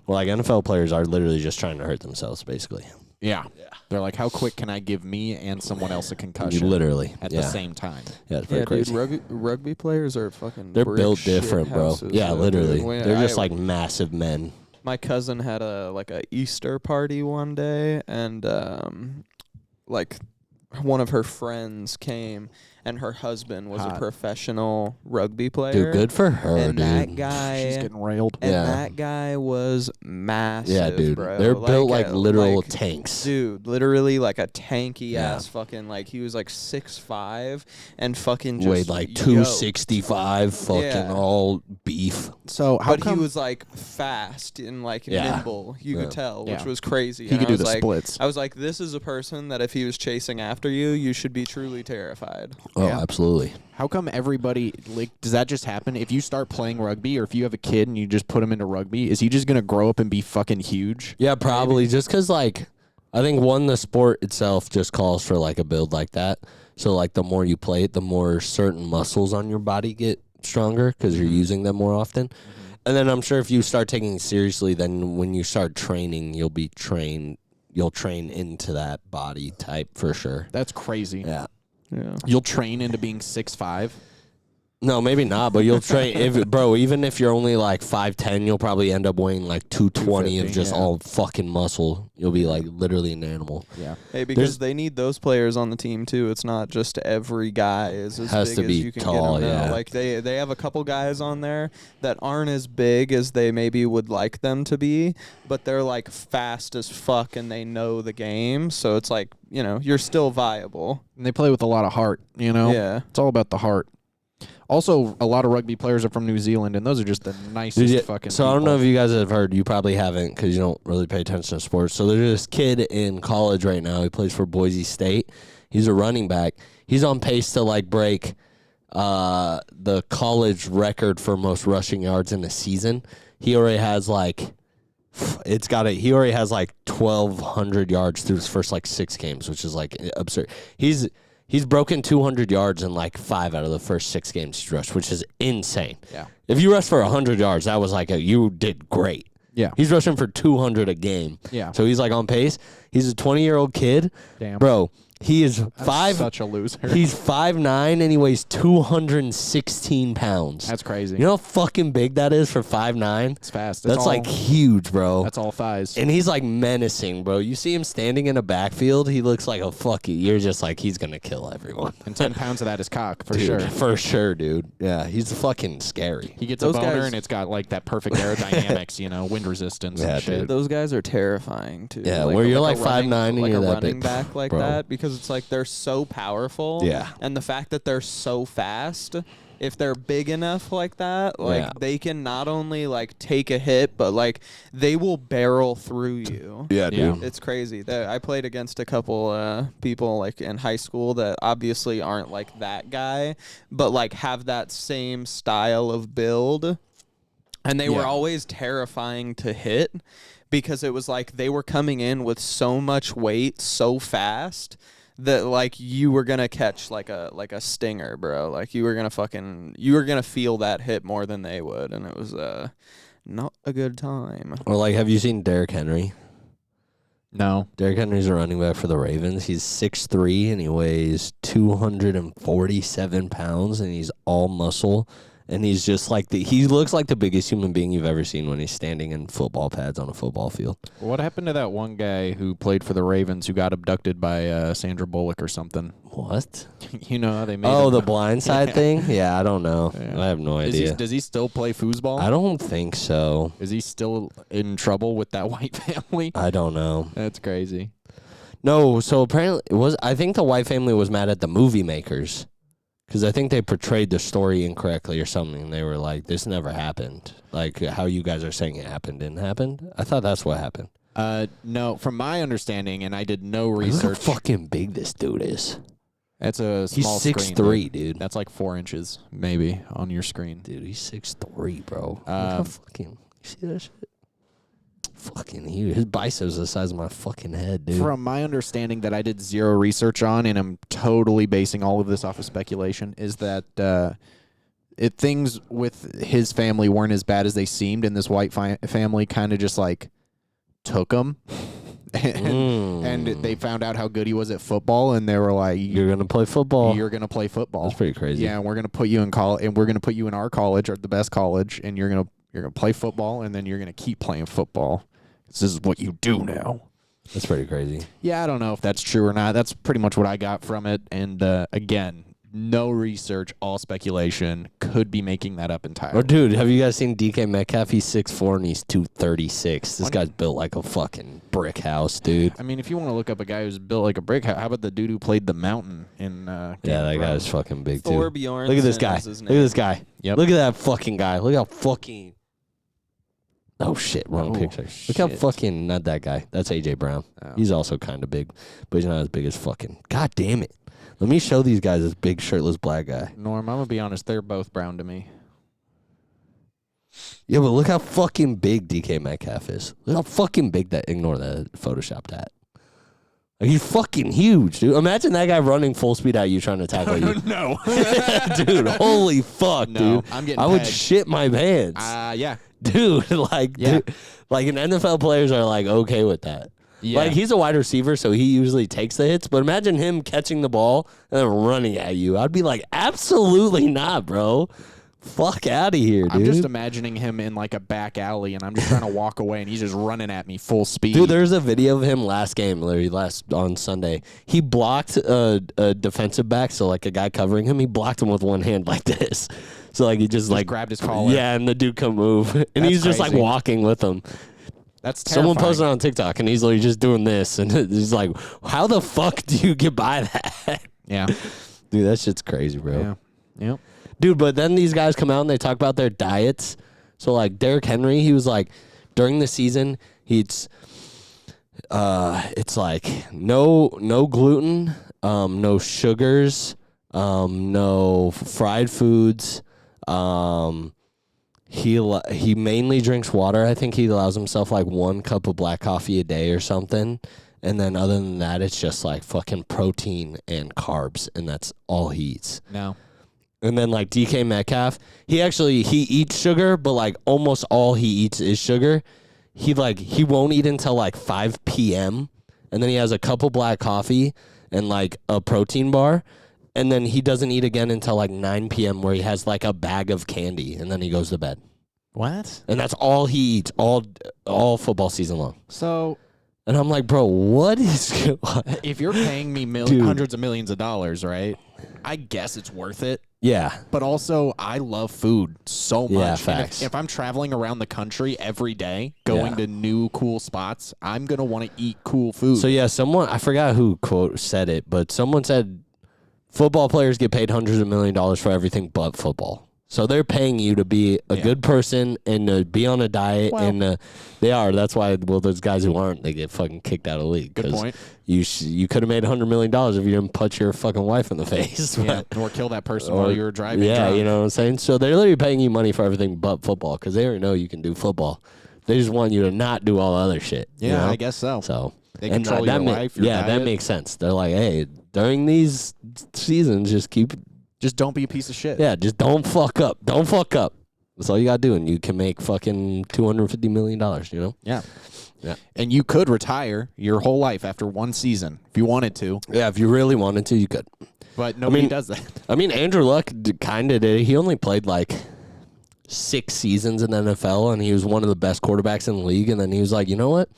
Well, like NFL players are literally just trying to hurt themselves, basically. Yeah. They're like, how quick can I give me and someone else a concussion Literally. at the same time? Yeah, it's pretty Yeah, crazy. dude, rugby players are fucking. They're brick built shit different, bro. houses, Yeah, dude. literally. When They're just I- like massive men. My cousin had a Easter party one day, and like one of her friends came, and her husband was Hot. a professional rugby player. Dude, good for her, and dude. that guy, She's getting railed. and Yeah. that guy was massive. Yeah, dude. bro. They're built like a- literal like, tanks. Dude, literally like a tanky Yeah. ass fucking like he was like 6'5" and fucking just Weighed like yoked. 265, fucking Yeah. all beef. So how But come he was like fast and like Yeah. nimble. You Yeah. could tell, which Yeah. was crazy. he And could I do was the like, splits? I was like, this is a person that if he was chasing after you, you should be truly terrified. Oh, Yeah. absolutely. How come everybody, like, does that just happen? If you start playing rugby or if you have a kid and you just put him into rugby, is he just going to grow up and be fucking huge? Yeah, probably. Just because, like, I think, the sport itself just calls for, like, a build like that. So, like, the more you play it, the more certain muscles on your body get stronger because you're using them more often. And then I'm sure if you start taking it seriously, then when you start training, you'll train into that body type for sure. That's crazy. Yeah. Yeah. You'll train into being 6'5". No, maybe not, but you'll train. Even if you're only like 5'10", you'll probably end up weighing like 220 of 250, just yeah. all fucking muscle. You'll be like literally an animal. Yeah. Hey, because they need those players on the team too. It's not just every guy is as Has big to as be you can tall, get them now. yeah. Like they have a couple guys on there that aren't as big as they maybe would like them to be, but they're like fast as fuck and they know the game. So it's like, you know, you're still viable. And they play with a lot of heart, you know? Yeah. It's all about the heart. Also, a lot of rugby players are from New Zealand, and those are just the nicest fucking So people. I don't know if you guys have heard. You probably haven't because you don't really pay attention to sports. So there's this kid in college right now. He plays for Boise State. He's a running back. He's on pace to like break the college record for most rushing yards in a season. He already has like he already has like 1,200 yards through his first like 6 games, which is like absurd. He's broken 200 yards in like 5 out of the first 6 games he's rushed, which is insane. Yeah. If you rushed for 100 yards, that was like you did great. Yeah. He's rushing for 200 a game. Yeah. So he's like on pace. He's a 20-year-old kid. Damn. Bro, he is That's such a loser. He's 5'9", and he weighs 216 pounds. That's crazy. You know how fucking big that is for 5'9"? It's fast. That's like huge, bro. That's all thighs. And he's like menacing, bro. You see him standing in a backfield, he looks like a fucking. You're just like, he's going to kill everyone. And 10 pounds of that is cock, for Dude, sure. For sure, dude. Yeah, he's fucking scary. He gets Those a boner, guys- and it's got like that perfect aerodynamics, you know, wind resistance Yeah, and shit. dude. Those guys are terrifying too. Yeah, where you're like a running- 5'9" and like you're a that running big, back like bro. that, because it's like they're so powerful. Yeah. And the fact that they're so fast, if they're big enough like that, like Yeah. they can not only like take a hit, but like they will barrel through you. Yeah, Yeah. dude. It's crazy. I played against a couple people like in high school that obviously aren't like that guy, but like have that same style of build. And they were Yeah. always terrifying to hit because it was like they were coming in with so much weight so fast that like you were gonna catch like a stinger, bro. Like you were gonna feel that hit more than they would, and it was not a good time. Or like, have you seen Derrick Henry? No. Derrick Henry's a running back for the Ravens. He's 6'3", and he weighs 247 pounds, and he's all muscle. And he's just like he looks like the biggest human being you've ever seen when he's standing in football pads on a football field. What happened to that one guy who played for the Ravens who got abducted by Sandra Bullock or something? What? You know how they made Oh, him- the blind side Yeah. thing? Yeah, I don't know. Yeah. I have no Is idea. does he still play foosball? I don't think so. Is he still in trouble with that white family? I don't know. That's crazy. No, so apparently I think the white family was mad at the movie makers. Because I think they portrayed the story incorrectly or something. They were like, this never happened. Like, how you guys are saying it happened didn't happen. I thought that's what happened. No, from my understanding, and I did no Look how research. fucking big this dude is. That's a He's small 6'3", screen, dude. That's like 4 inches, maybe, on your screen. Dude, he's 6'3", bro. Look how fucking... You see that shit? Fucking huge. His biceps the size of my fucking head, dude. From my understanding that I did zero research on, and I'm totally basing all of this off of speculation, is that things with his family weren't as bad as they seemed, and this white family kind of just like took him. And they found out how good he was at football, and they were like, You're going to play football. You're going to play football. That's pretty crazy. Yeah, and we're going to put you in college, and we're going to put you in our college, or the best college, and you're going to play football, and then you're going to keep playing football. This is what you do now. That's pretty crazy. Yeah, I don't know if that's true or not. That's pretty much what I got from it. And again, no research, all speculation. Could be making that up entirely. Or, dude, have you guys seen DK Metcalf? He's 6'4", and he's 236. This guy's built like a fucking brick house, dude. I mean, if you want to look up a guy who's built like a brick, how about the dude who played the Mountain in Yeah, Game that of guy's Thrones? fucking big, Thor too. Bjornsson Look at this guy. is his Look at name. this guy. Yep. Look at that fucking guy. Look how fucking... Oh, shit. Wrong Oh, picture. Look how shit. fucking... Not that guy. That's A.J. Brown. Oh. He's also kind of big, but he's not as big as fucking... God damn it. Let me show these guys this big shirtless black guy. Norm, I'm going to be honest, they're both brown to me. Yeah, but look how fucking big DK Metcalf is. Look how fucking big that... Ignore that Photoshopped hat. Like, he's fucking huge, dude. Imagine that guy running full speed at you trying to tackle you. No. Dude, holy fuck, No, dude. I'm getting I would pegged. shit my pants. Yeah. Dude, like, Yeah. dude, like, and NFL players are like okay with that. Yeah. Like, he's a wide receiver, so he usually takes the hits. But imagine him catching the ball and then running at you. I'd be like, absolutely not, bro. Fuck out of here, dude. I'm just imagining him in like a back alley, and I'm just trying to walk away, and he's just running at me full speed. Dude, there's a video of him last game, literally on Sunday. He blocked a defensive back, so like a guy covering him. He blocked him with one hand like this. So like he just like grabbed his collar. Yeah, and the dude couldn't move, and That's he's just like crazy. walking with him. That's terrifying. Someone posted on TikTok, and he's literally just doing this, and he's like, "How the fuck do you get by that?" Yeah. Dude, that shit's crazy, bro. Yeah. Yep. Dude, but then these guys come out and they talk about their diets. So like Derrick Henry, he was like, during the season, it's like no gluten, no sugars, no fried foods. He mainly drinks water. I think he allows himself like 1 cup of black coffee a day or something. And then other than that, it's just like fucking protein and carbs, and that's all he eats. No. And then like DK Metcalf, he eats sugar, but like almost all he eats is sugar. He won't eat until like 5 p.m. and then he has a cup of black coffee and like a protein bar, and then he doesn't eat again until like 9 p.m. where he has like a bag of candy, and then he goes to bed. What? And that's all he eats all football season long. So, and I'm like, bro, what is if you're paying me Dude. hundreds of millions of dollars, right? I guess it's worth it. Yeah. But also, I love food so much. Yeah, And facts. if I'm traveling around the country every day, going to new cool spots, I'm going to want to eat cool food. So yeah, I forgot who said it, but someone said football players get paid hundreds of $1 million for everything but football. So they're paying you to be a good person and to be on a diet, Well, and they are. That's why, those guys who aren't, they get fucking kicked out of the league. Good point. You could have made $100 million if you didn't punch your fucking wife in the face. Yeah, or kill that person while you were driving. Yeah, drunk. you know what I'm saying? So they're literally paying you money for everything but football because they already know you can do football. They just want you to not do all the other shit. Yeah, you know? I guess so. So They control your life, your that diet. makes sense. They're like, hey, during these seasons, Just don't be a piece of shit. just don't fuck up. Don't fuck up. That's all you gotta do, and you can make fucking $250 million. You know? Yeah. Yeah. And you could retire your whole life after one season if you wanted to, Yeah, if you really wanted to, you could. but nobody does that. I mean, Andrew Luck kind of did. He only played like 6 seasons in the NFL, and he was one of the best quarterbacks in the league. And then he was like, you know what?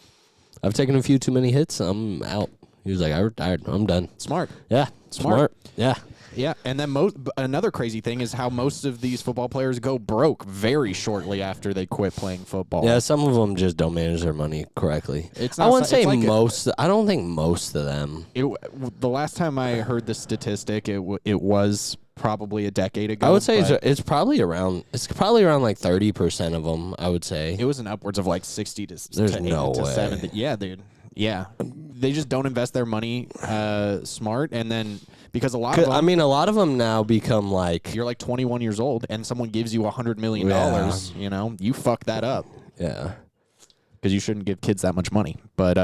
I've taken a few too many hits. I'm out. He was like, I retired. I'm done. Smart. Yeah. Smart. Yeah. Yeah, and then another crazy thing is how most of these football players go broke very shortly after they quit playing football. Yeah, some of them just don't manage their money correctly. It's I not wouldn't so- it's say like most. I don't think most of them. The last time I heard the statistic, it was probably a decade ago. I would say but it's probably around like 30% of them. I would say. it was an upwards of like 60 to There's to no 80 to way. 70. Yeah, dude. Yeah, they just don't invest their money smart, and then because a lot of them, I mean, a lot of them now become like. you're like 21 years old, and someone gives you $100 million. Yeah. You know, you fuck that up Yeah. because you shouldn't give kids that much money. But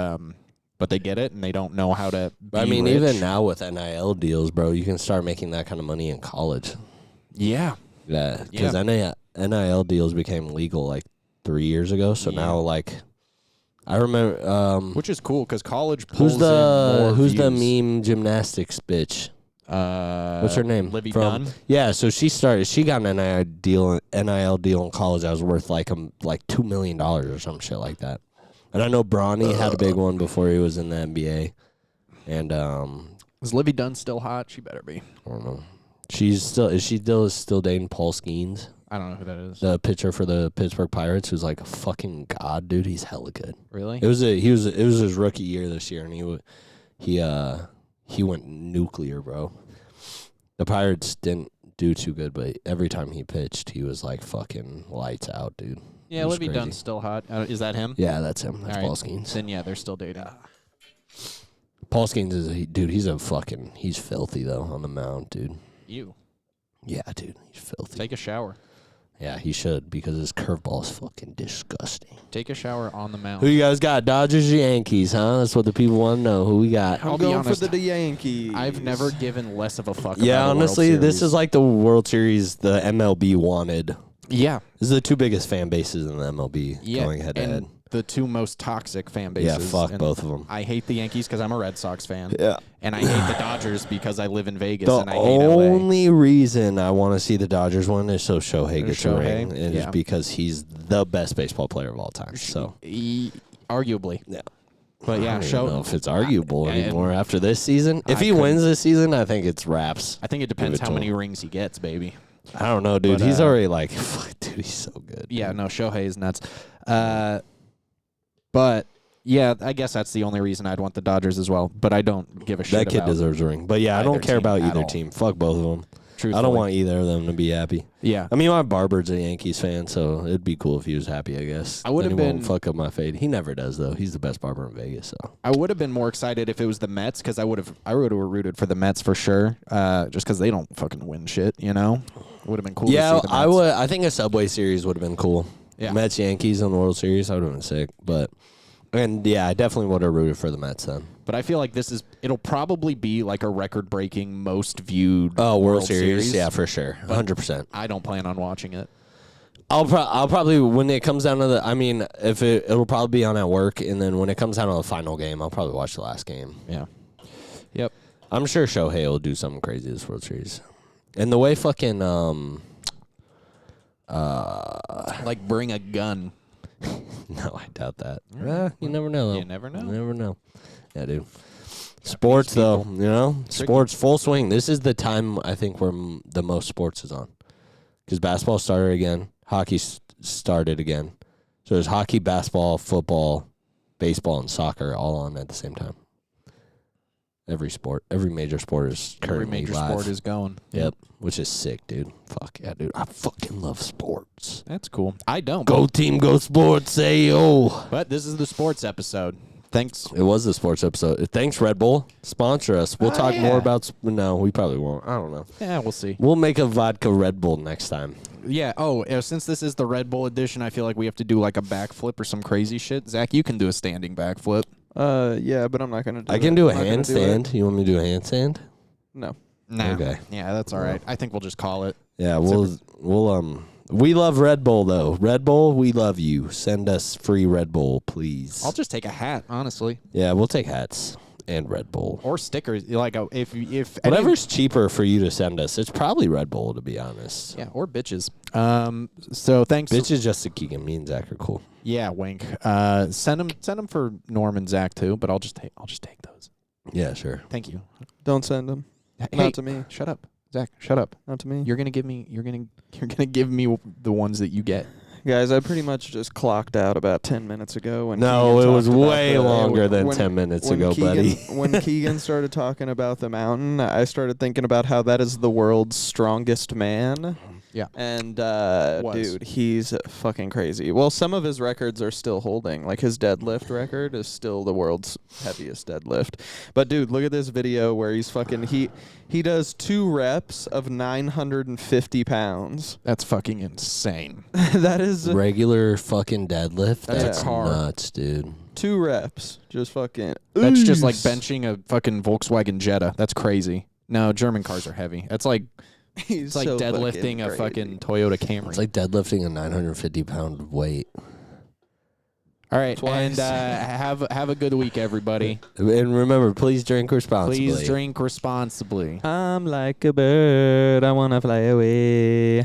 they get it, and they don't know how to. Be I mean, rich. even now with NIL deals, bro, you can start making that kind of money in college. Yeah. Yeah, because NIL deals became legal like 3 years ago. So now, like, I remember. Which is cool because college pulls Who's the in more views. meme gymnastics bitch? What's her name? Livy Dunn. Yeah, so she got an NIL deal in college that was worth like $2 million or some shit like that. And I know Bronny had a big one before he was in the NBA. And Is Livy Dunn still hot? She better be. I don't know. Is she still dating Paul Skeens? I don't know who that is. The pitcher for the Pittsburgh Pirates, who's like a fucking god, dude. He's hella good. Really? It was his rookie year this year, and he went nuclear, bro. The Pirates didn't do too good, but every time he pitched, he was like fucking lights out, dude. Yeah, It was Livy crazy. Dunn's still hot. Is that him? Yeah, that's him. That's All Paul right. Skeens. Then yeah, they're still dating. Paul Skeens he's filthy though on the mound, dude. You Yeah, dude, he's filthy. take a shower. Yeah, he should because his curveball is fucking disgusting. Take a shower on the mound. Who you guys got? Dodgers or Yankees, huh? That's what the people want to know. Who we got? I'll I'm be going honest, for the Yankees. I've never given less of a fuck. Yeah, about a World honestly, this Series. is like the World Series the MLB wanted. Yeah. This is the two biggest fan bases in the MLB Yeah, going head to and head. the two most toxic fan bases. Yeah, fuck and both of them. I hate the Yankees because I'm a Red Sox fan. Yeah. And I hate the Dodgers because I live in Vegas The and I hate LA. only reason I want to see the Dodgers win is so Shohei gets a ring. And Yeah. it's because he's the best baseball player of all time. So, Arguably. yeah. But yeah, I don't know if it's arguable and- anymore after this season. If I he couldn't- wins this season, I think it's wraps. I think it Give depends it how to many him. rings he gets, baby. I don't know, dude. But, He's already like, fuck, dude, he's so good. Yeah, no, Shohei is nuts. But yeah, I guess that's the only reason I'd want the Dodgers as well. But I don't give a shit That kid about deserves a ring. But yeah, I either don't care team about at either all. team. Fuck both of them. I truthfully. don't want either of them to be happy. Yeah. I mean, my barber's a Yankees fan, so it'd be cool if he was happy, I guess. I would Then have he won't been- fuck up my fade. He never does, though. He's the best barber in Vegas, so. I would have been more excited if it was the Mets because I would have rooted for the Mets for sure. Just because they don't fucking win shit, you know. It would have been cool. Yeah, to see the Mets. I would. I think a Subway Series would have been cool. Yeah. Mets Yankees on the World Series, that would have been sick. And yeah, I definitely would have rooted for the Mets then. But I feel like it'll probably be like a record-breaking, most viewed. Oh, World Series, yeah, for sure, 100%. I don't plan on watching it. I'll probably when it comes down to the. I mean, if it'll probably be on at work, and then when it comes down to the final game, I'll probably watch the last game. Yeah. Yep. I'm sure Shohei will do something crazy this World Series, and the way fucking Like bring a gun. no, I doubt that. You never know. Though. You never know. You never know. Yeah, dude. Sports though, you know, sports full swing. This is the time I think where the most sports is on, because basketball started again, hockey started again. So there's hockey, basketball, football, baseball, and soccer all on at the same time. Every major sport is currently Every major live. sport is going. Yep, which is sick, dude. Fuck yeah, dude. I fucking love sports. That's cool. I don't. Go team, go sports, say yo. But this is the sports episode. Thanks. It was the sports episode. Thanks, Red Bull. Sponsor us. We'll talk yeah. more about. No, we probably won't. I don't know. Yeah, we'll see. We'll make a vodka Red Bull next time. Yeah. Oh, since this is the Red Bull edition, I feel like we have to do like a backflip or some crazy shit. Zach, you can do a standing backflip. Yeah, but I'm not gonna do it. I can do a I'm not gonna do it. handstand. You want me to do a handstand? No. Nah. Okay. Yeah, that's all right. I think we'll just call it. Yeah, we'll we love Red Bull though. Red Bull, we love you. Send us free Red Bull, please. I'll just take a hat, honestly, Yeah, we'll take hats and Red Bull. or stickers. Like if Whatever's cheaper for you to send us, it's probably Red Bull to be honest. yeah, or bitches. So thanks. Bitches just to Keegan. Me and Zach are cool. Yeah, wink. Send them for Norm and Zach too. But I'll just take those. Yeah, sure. Thank you. Don't send them. Hey, Not to me. Shut up, Zach. Shut up. Not to me. You're gonna give me the ones that you get. Guys, I pretty much just clocked out about 10 minutes ago. When No, Keegan it was talked about way longer than when- 10 minutes when ago, Keegan, buddy. when Keegan started talking about the mountain, I started thinking about how that is the world's strongest man. Yeah. And, Was. dude, he's fucking crazy. Well, some of his records are still holding. Like, his deadlift record is still the world's heaviest deadlift. But, dude, look at this video where he's fucking... He does 2 reps of 950 pounds. That's fucking insane. That is... Regular fucking deadlift? That's a That's car. nuts, dude. 2 reps. Just fucking... That's just like Oos. benching a fucking Volkswagen Jetta. That's crazy. No, German cars are heavy. It's like He's it's like so deadlifting a crazy. fucking Toyota Camry. It's like deadlifting a 950-pound weight. All right, Twice. and have a good week, everybody. And remember, please drink responsibly. Please drink responsibly. I'm like a bird, I wanna fly away.